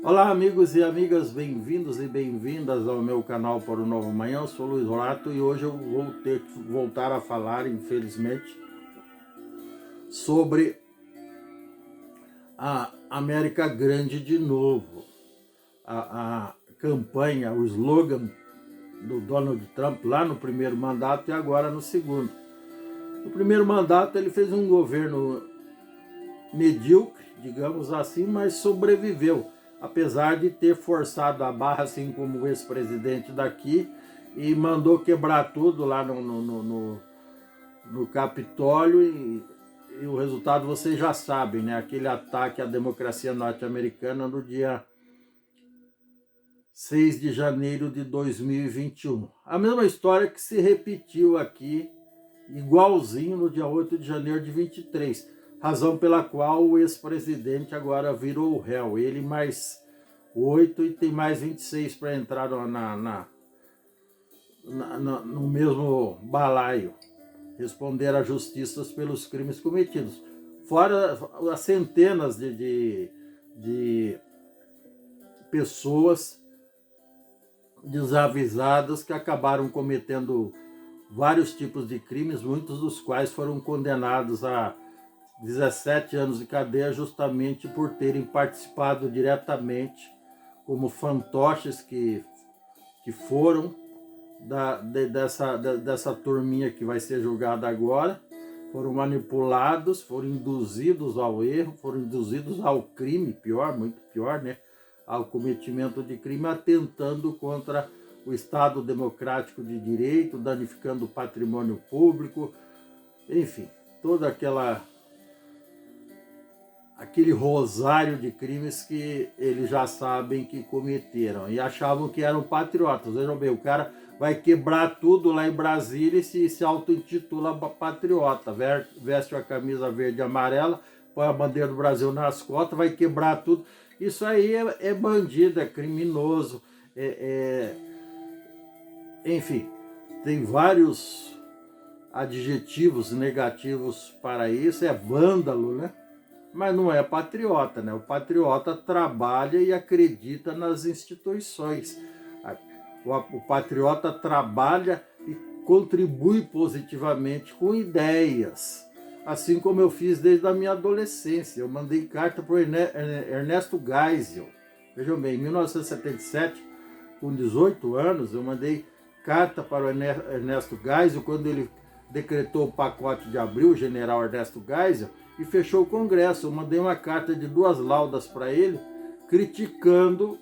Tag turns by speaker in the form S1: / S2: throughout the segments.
S1: Olá amigos e amigas, bem-vindos e bem-vindas ao meu canal Para o Novo Amanhã. Eu sou Luiz Rorato e hoje eu vou ter que voltar a falar, infelizmente, sobre a América Grande de novo. A campanha, o slogan do Donald Trump lá no primeiro mandato e agora no segundo. No primeiro mandato ele fez um governo medíocre, digamos assim, mas sobreviveu, apesar de ter forçado a barra, assim como o ex-presidente daqui, e mandou quebrar tudo lá no Capitólio, e o resultado vocês já sabem, né? Aquele ataque à democracia norte-americana no dia 6 de janeiro de 2021. A mesma história que se repetiu aqui, igualzinho no dia 8 de janeiro de 23. Razão pela qual o ex-presidente agora virou réu. Ele mais 8 e tem mais 26 para entrar no mesmo balaio. Responder à justiça pelos crimes cometidos. Fora as centenas de pessoas desavisadas que acabaram cometendo vários tipos de crimes, muitos dos quais foram condenados a 17 anos de cadeia justamente por terem participado diretamente como fantoches que foram dessa turminha que vai ser julgada agora, foram manipulados, foram induzidos ao erro, foram induzidos ao crime, pior, muito pior, né? Ao cometimento de crime, atentando contra o Estado democrático de direito, danificando o patrimônio público, enfim, toda aquele rosário de crimes que eles já sabem que cometeram e achavam que eram patriotas. Vejam bem, o cara vai quebrar tudo lá em Brasília e se auto-intitula patriota, veste a camisa verde e amarela, põe a bandeira do Brasil nas costas, vai quebrar tudo. Isso aí é bandido, é criminoso, enfim, tem vários adjetivos negativos para isso, é vândalo, né? Mas não é patriota, né? O patriota trabalha e acredita nas instituições. O patriota trabalha e contribui positivamente com ideias. Assim como eu fiz desde a minha adolescência. Eu mandei carta para o Ernesto Geisel. Vejam bem, em 1977, com 18 anos, eu mandei carta para o Ernesto Geisel, quando ele decretou o pacote de abril, o general Ernesto Geisel, e fechou o Congresso. Eu mandei uma carta de 2 laudas para ele, criticando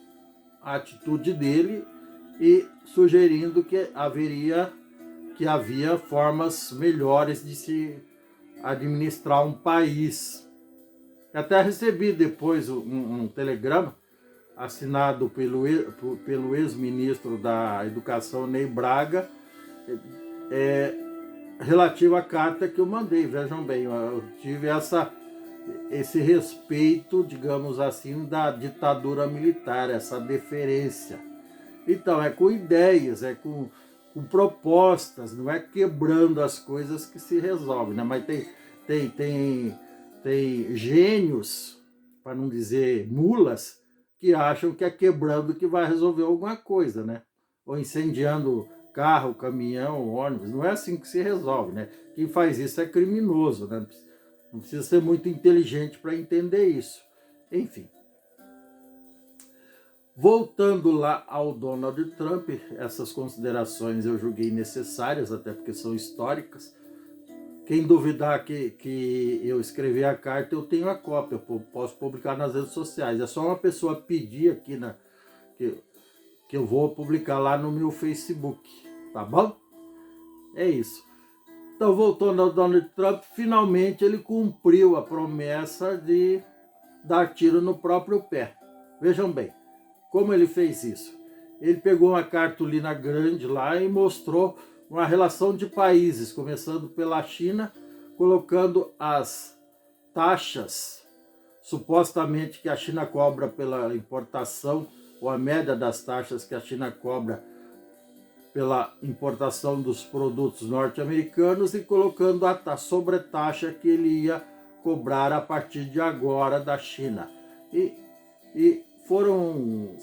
S1: a atitude dele e sugerindo que havia formas melhores de se administrar um país. Até recebi depois um telegrama assinado pelo ex-ministro da Educação, Ney Braga, relativo à carta que eu mandei. Vejam bem, eu tive esse respeito, digamos assim, da ditadura militar, essa deferência. Então, é com ideias, é com propostas, não é quebrando as coisas que se resolve, né? Mas tem gênios, para não dizer mulas, que acham que é quebrando que vai resolver alguma coisa, né? Ou incendiando carro, caminhão, ônibus. Não é assim que se resolve, né? Quem faz isso é criminoso, né? Não precisa ser muito inteligente para entender isso. Enfim. Voltando lá ao Donald Trump, essas considerações eu julguei necessárias, até porque são históricas. Quem duvidar que eu escrevi a carta, eu tenho a cópia, eu posso publicar nas redes sociais. É só uma pessoa pedir aqui que eu vou publicar lá no meu Facebook, tá bom? É isso. Então, voltando ao Donald Trump, finalmente ele cumpriu a promessa de dar tiro no próprio pé. Vejam bem, como ele fez isso? Ele pegou uma cartolina grande lá e mostrou uma relação de países, começando pela China, colocando as taxas, supostamente, que a China cobra pela importação, ou a média das taxas que a China cobra pela importação dos produtos norte-americanos, e colocando a sobretaxa que ele ia cobrar a partir de agora da China. E foram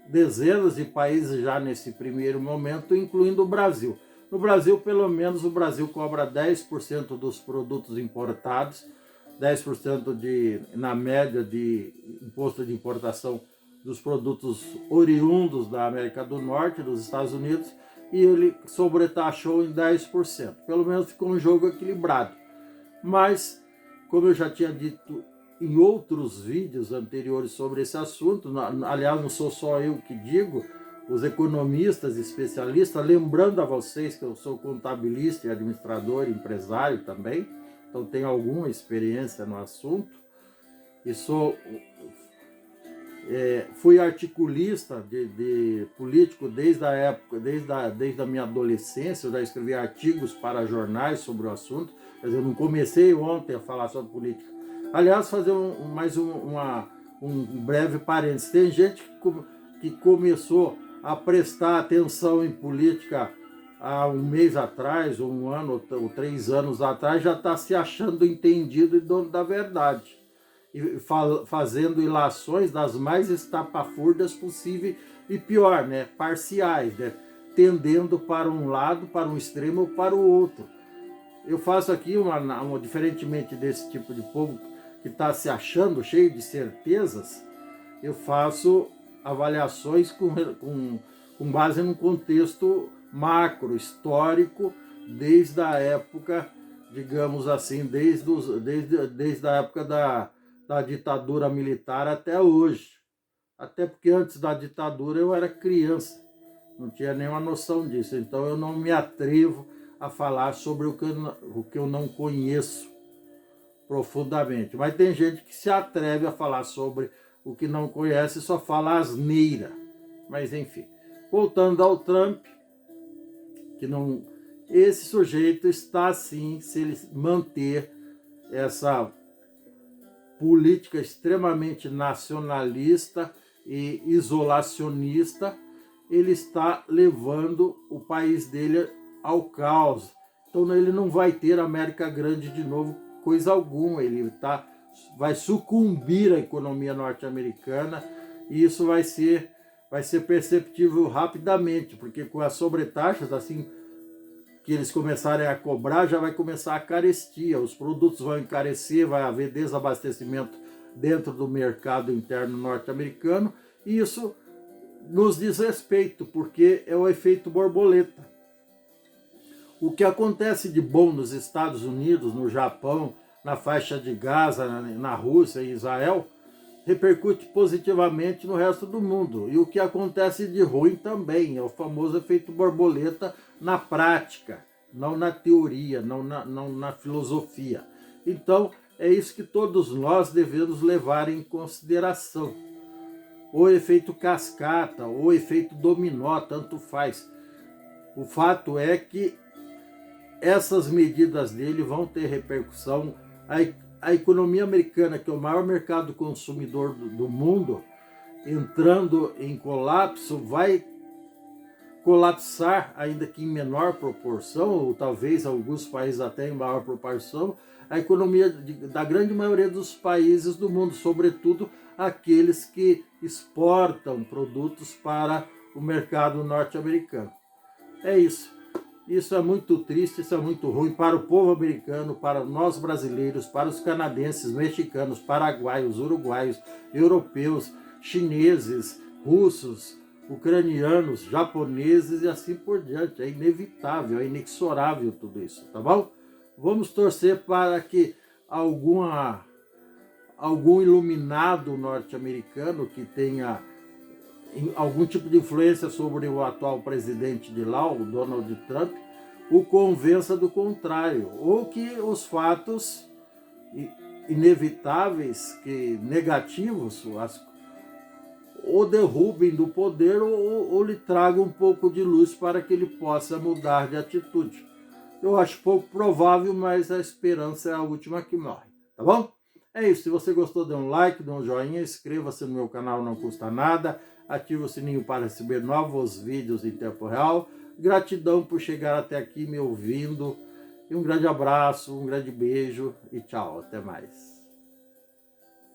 S1: dezenas de países já nesse primeiro momento, incluindo o Brasil. No Brasil, pelo menos, o Brasil cobra 10% dos produtos importados, 10% na média de imposto de importação dos produtos oriundos da América do Norte, dos Estados Unidos, e ele sobretaxou em 10%. Pelo menos ficou um jogo equilibrado. Mas, como eu já tinha dito em outros vídeos anteriores sobre esse assunto, aliás, não sou só eu que digo, os economistas, especialistas, lembrando a vocês que eu sou contabilista e administrador, empresário também, então tenho alguma experiência no assunto, e fui articulista de político desde a época, desde a minha adolescência. Eu já escrevi artigos para jornais sobre o assunto, quer dizer, eu não comecei ontem a falar sobre política. Aliás, fazer um breve parênteses, tem gente que começou a prestar atenção em política há um mês atrás, ou um ano, ou 3 anos atrás, já está se achando entendido e dono da verdade, e fazendo ilações das mais estapafúrdias possíveis e pior, né, parciais, né, tendendo para um lado, para um extremo ou para o outro. Eu faço aqui, diferentemente desse tipo de povo que está se achando cheio de certezas, eu faço avaliações com base num contexto macro, histórico, desde a época, digamos assim, desde a época da ditadura militar até hoje. Até porque antes da ditadura eu era criança, não tinha nenhuma noção disso, então eu não me atrevo a falar sobre o que eu não conheço profundamente. Mas tem gente que se atreve a falar sobre o que não conhece e só fala asneira. Mas enfim, voltando ao Trump, esse sujeito está assim, se ele manter essa política extremamente nacionalista e isolacionista, ele está levando o país dele ao caos. Então ele não vai ter América Grande de novo, coisa alguma. Ele vai sucumbir à economia norte-americana, e isso vai ser perceptível rapidamente, porque com as sobretaxas, assim que eles começarem a cobrar, já vai começar a carestia, os produtos vão encarecer, vai haver desabastecimento dentro do mercado interno norte-americano, e isso nos diz respeito, porque é o efeito borboleta. O que acontece de bom nos Estados Unidos, no Japão, na faixa de Gaza, na Rússia e Israel, repercute positivamente no resto do mundo. E o que acontece de ruim também, é o famoso efeito borboleta na prática, não na teoria, não na filosofia. Então, é isso que todos nós devemos levar em consideração. O efeito cascata, o efeito dominó, tanto faz. O fato é que essas medidas dele vão ter repercussão. A economia americana, que é o maior mercado consumidor do mundo, entrando em colapso, vai colapsar, ainda que em menor proporção, ou talvez alguns países até em maior proporção, a economia da grande maioria dos países do mundo, sobretudo aqueles que exportam produtos para o mercado norte-americano. É isso. Isso é muito triste, isso é muito ruim para o povo americano, para nós brasileiros, para os canadenses, mexicanos, paraguaios, uruguaios, europeus, chineses, russos, ucranianos, japoneses e assim por diante. É inevitável, é inexorável tudo isso, tá bom? Vamos torcer para que algum iluminado norte-americano que tenha algum tipo de influência sobre o atual presidente de lá, o Donald Trump, o convença do contrário, ou que os fatos inevitáveis, negativos, o derrubem do poder ou lhe tragam um pouco de luz para que ele possa mudar de atitude. Eu acho pouco provável, mas a esperança é a última que morre, tá bom? É isso, se você gostou, dê um like, dê um joinha, inscreva-se no meu canal, não custa nada, ative o sininho para receber novos vídeos em tempo real. Gratidão por chegar até aqui me ouvindo, e um grande abraço, um grande beijo e tchau, até mais.